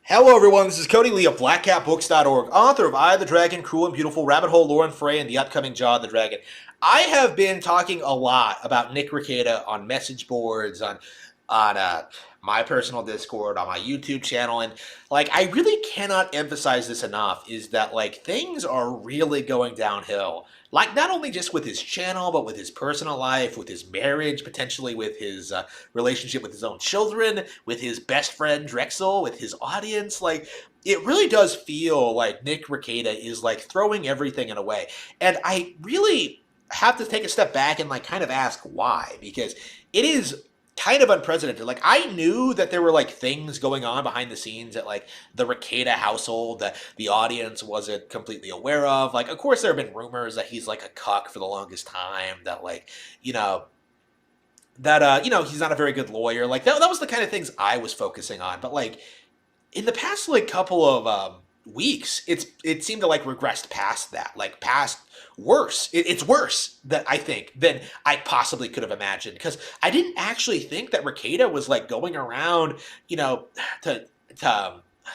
Hello, everyone. This is Cody Lee of BlackCatBooks.org, author of I, the Dragon, Cruel and Beautiful, Rabbit Hole, Lore and Fray, and the upcoming Jaw the Dragon. I have been talking a lot about Nick Rekieta on message boards, on my personal Discord, on my YouTube channel, and I really cannot emphasize this enough. Is that things are really going downhill? Not only just with his channel, but with his personal life, with his marriage, potentially with his relationship with his own children, with his best friend Drexel, with his audience. It really does feel like Nick Rekieta is throwing everything in a way, and I really have to take a step back and kind of ask why, because it is kind of unprecedented. I knew that there were things going on behind the scenes at the Rekieta household that the audience wasn't completely aware of. Of course, there have been rumors that he's a cuck for the longest time. That you know he's not a very good lawyer. That was the kind of things I was focusing on. But in the past couple of weeks, it seemed to regressed past that, past worse. It's worse that I think than I possibly could have imagined, because I didn't actually think that Rekieta was going around, to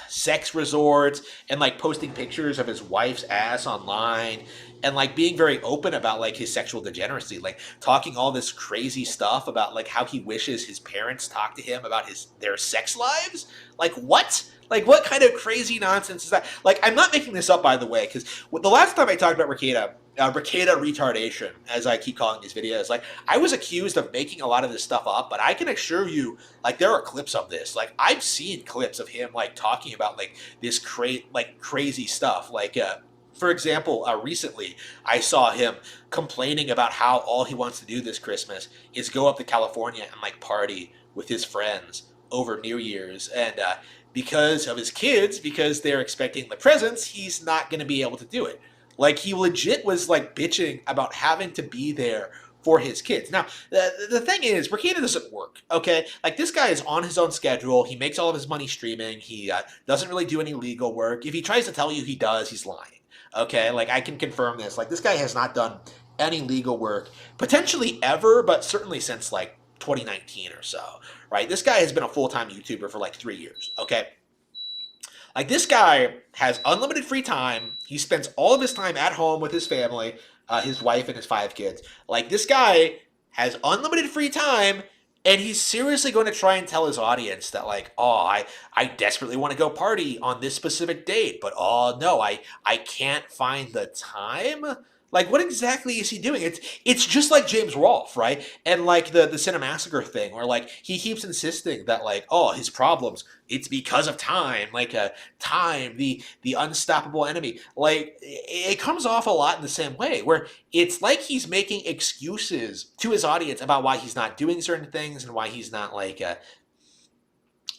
sex resorts and posting pictures of his wife's ass online and being very open about his sexual degeneracy, talking all this crazy stuff about how he wishes his parents talked to him about their sex lives. What? What kind of crazy nonsense is that? I'm not making this up, by the way, because the last time I talked about Rekieta, Rekieta retardation, as I keep calling these videos, I was accused of making a lot of this stuff up, but I can assure you, there are clips of this. I've seen clips of him talking about this crazy stuff. For example, recently I saw him complaining about how all he wants to do this Christmas is go up to California and party with his friends over New Year's, and because of his kids, because they're expecting the presents, he's not going to be able to do it. He legit was bitching about having to be there for his kids. Now, the thing is, Rekieta doesn't work, okay? This guy is on his own schedule. He makes all of his money streaming. He doesn't really do any legal work. If he tries to tell you he does, he's lying, okay? I can confirm this. This guy has not done any legal work, potentially ever, but certainly since 2019 or so, right? This guy has been a full-time YouTuber for 3 years, okay? This guy has unlimited free time. He spends all of his time at home with his family, his wife and his 5 kids. This guy has unlimited free time, and he's seriously going to try and tell his audience that oh, I desperately want to go party on this specific date, but oh no, I can't find the time. What exactly is he doing? It's just like James Rolfe, right? And the Cinemassacre thing, where he keeps insisting that oh, his problems, it's because of time, time, the unstoppable enemy. It comes off a lot in the same way, where it's he's making excuses to his audience about why he's not doing certain things and why he's not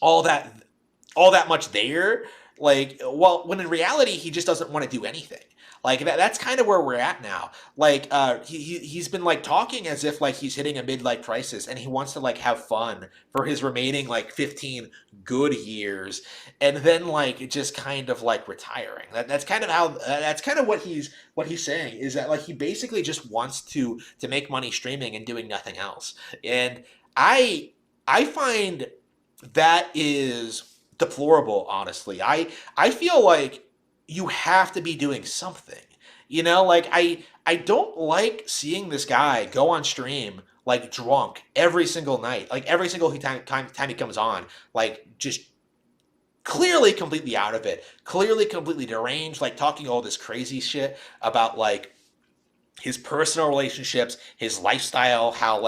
all that much there. Well, when in reality he just doesn't want to do anything. That's kind of where we're at now. He's been talking as if he's hitting a midlife crisis, and he wants to have fun for his remaining 15 good years, and then just kind of retiring. That's kind of how that's kind of what he's saying, is that he basically just wants to make money streaming and doing nothing else. And I find that is deplorable, honestly. I feel you have to be doing something. I don't like seeing this guy go on stream drunk every single night, every single time he comes on, just clearly completely out of it, clearly completely deranged, talking all this crazy shit about his personal relationships, his lifestyle, how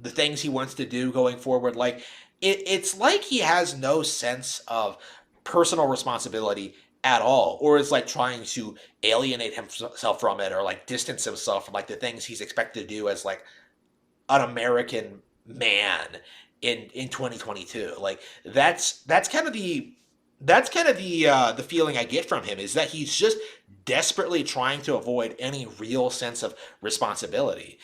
the things he wants to do going forward. It's he has no sense of personal responsibility at all, or is trying to alienate himself from it, or distance himself from the things he's expected to do as an American man in 2022. That's kind of the feeling I get from him, is that he's just desperately trying to avoid any real sense of responsibility,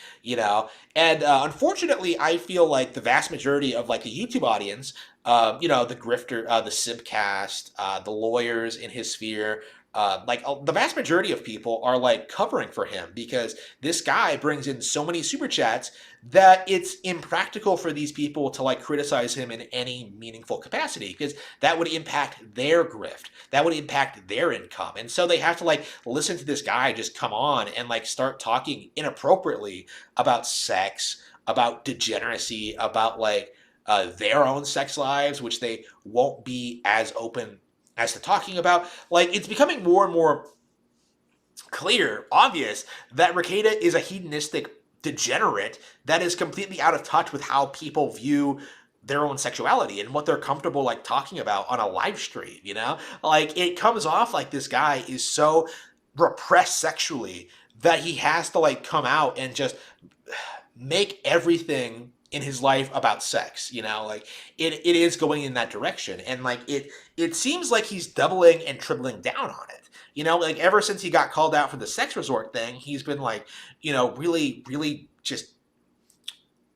And unfortunately, I feel the vast majority of the YouTube audience, the grifter, the simpcast, the lawyers in his sphere, like the vast majority of people are like covering for him because this guy brings in so many super chats that it's impractical for these people to like criticize him in any meaningful capacity because that would impact their grift, that would impact their income, and so they have to like listen to this guy just come on and like start talking inappropriately about sex, about degeneracy, about like their own sex lives, which they won't be as open as to talking about. Like, it's becoming more and more clear, obvious, that Rekieta is a hedonistic degenerate that is completely out of touch with how people view their own sexuality and what they're comfortable like talking about on a live stream, you know? Like, it comes off like this guy is so repressed sexually that he has to like come out and just make everything in his life about sex, you know, like it is going in that direction, and like it seems like he's doubling and tripling down on it, you know, like ever since he got called out for the sex resort thing, he's been like, you know, really just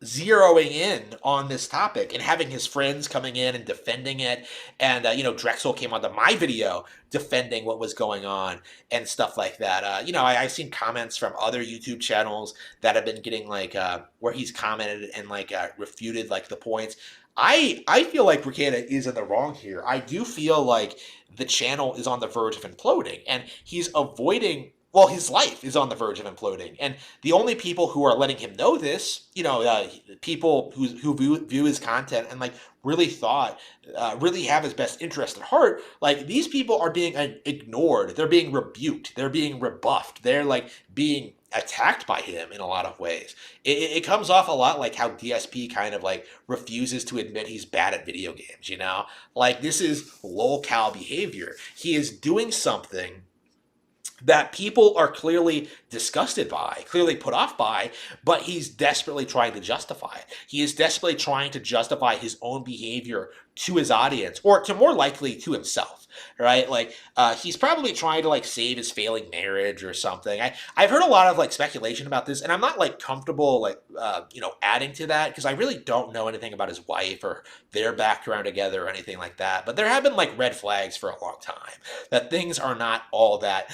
zeroing in on this topic and having his friends coming in and defending it. And, you know, Drexel came onto my video defending what was going on and stuff like that. You know, I've seen comments from other YouTube channels that have been getting like, where he's commented and like refuted like the points. I feel like Rekieta is in the wrong here. I do feel like the channel is on the verge of imploding and he's avoiding, well, his life is on the verge of imploding. And the only people who are letting him know this, you know, people who view his content and like really thought, really have his best interest at heart, like these people are being ignored. They're being rebuked. They're being rebuffed. They're like being attacked by him in a lot of ways. It comes off a lot like how DSP kind of like refuses to admit he's bad at video games, you know? Like this is lolcow behavior. He is doing something that people are clearly disgusted by, clearly put off by, but he's desperately trying to justify it. He is desperately trying to justify his own behavior to his audience, or to more likely to himself, right? Like, he's probably trying to, like, save his failing marriage or something. I've heard a lot of, like, speculation about this, and I'm not, like, comfortable, like, you know, adding to that, because I really don't know anything about his wife or their background together or anything like that, but there have been, like, red flags for a long time, that things are not all that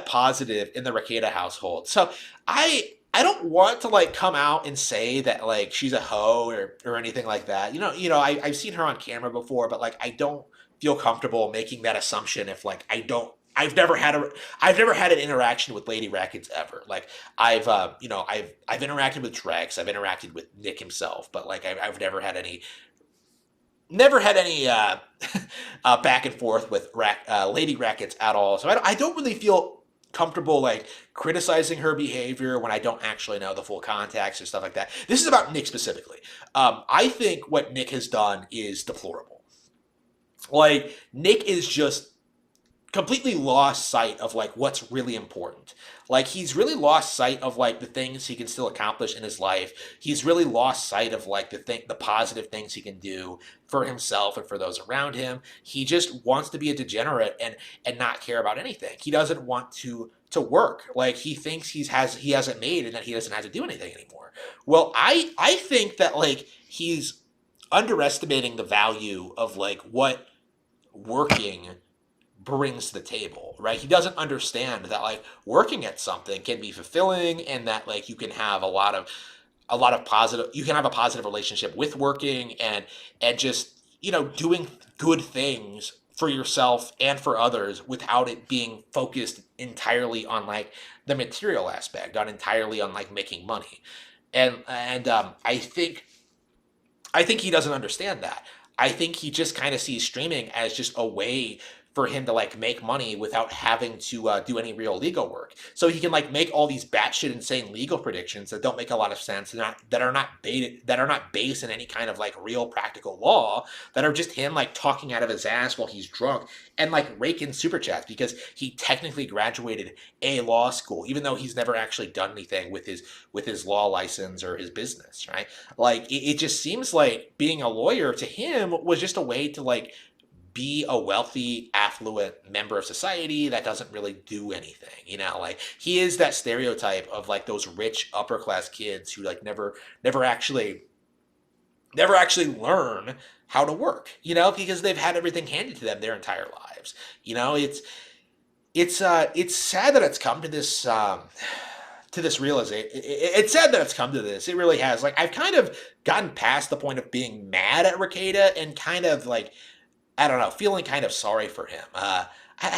positive in the Rekieta household. So I don't want to like come out and say that like she's a hoe or anything like that. I've seen her on camera before, but like I don't feel comfortable making that assumption if like I've never had an interaction with Lady Rackets ever. Like I've interacted with Drex, I've interacted with Nick himself, but like I've never had any back and forth with Lady Rackets at all. So I don't really feel comfortable like criticizing her behavior when I don't actually know the full context or stuff like that. This is about Nick specifically. I think what Nick has done is deplorable. Like Nick is just completely lost sight of like what's really important. Like he's really lost sight of like the things he can still accomplish in his life. He's really lost sight of like the positive things he can do for himself and for those around him. He just wants to be a degenerate and not care about anything. He doesn't want to work. Like he thinks he hasn't made and that he doesn't have to do anything anymore. Well, I think that like he's underestimating the value of like what working brings to the table, right? He doesn't understand that like working at something can be fulfilling and that like you can have a lot of positive, you can have a positive relationship with working and just, doing good things for yourself and for others without it being focused entirely on like the material aspect, not entirely on like making money. And I think he doesn't understand that. I think he just kind of sees streaming as just a way for him to like make money without having to do any real legal work. So he can like make all these batshit insane legal predictions that don't make a lot of sense, that are not based in any kind of like real practical law, that are just him like talking out of his ass while he's drunk and like raking super chats because he technically graduated a law school, even though he's never actually done anything with his law license or his business, right? Like it just seems like being a lawyer to him was just a way to like be a wealthy, affluent member of society that doesn't really do anything, like he is that stereotype of like those rich upper class kids who like never actually never actually learn how to work, because they've had everything handed to them their entire lives. It's sad that it's come to this realization. It's sad that it's come to this. It really has. Like, I've kind of gotten past the point of being mad at Rekieta and kind of like, I don't know, feeling kind of sorry for him. I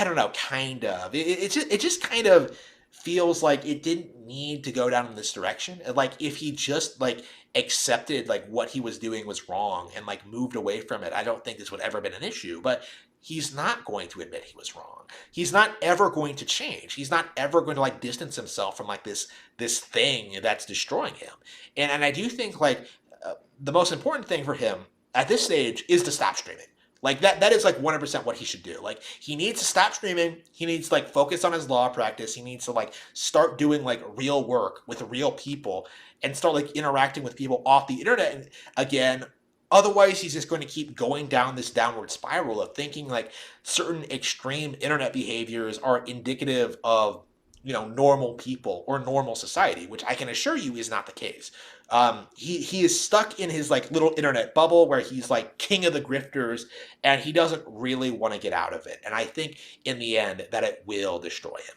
don't know, kind of. It just kind of feels like it didn't need to go down in this direction. Like, if he just like accepted like what he was doing was wrong and like moved away from it, I don't think this would ever been an issue. But he's not going to admit he was wrong. He's not ever going to change. He's not ever going to like distance himself from like this thing that's destroying him. And I do think like the most important thing for him at this stage is to stop streaming. Like that is like 100% what he should do. Like, he needs to stop streaming. He needs to like focus on his law practice. He needs to like start doing like real work with real people and start like interacting with people off the internet and again. Otherwise, he's just going to keep going down this downward spiral of thinking like certain extreme internet behaviors are indicative of normal people or normal society, which I can assure you is not the case. He is stuck in his like little internet bubble where he's like king of the grifters, and he doesn't really want to get out of it. And I think in the end that it will destroy him.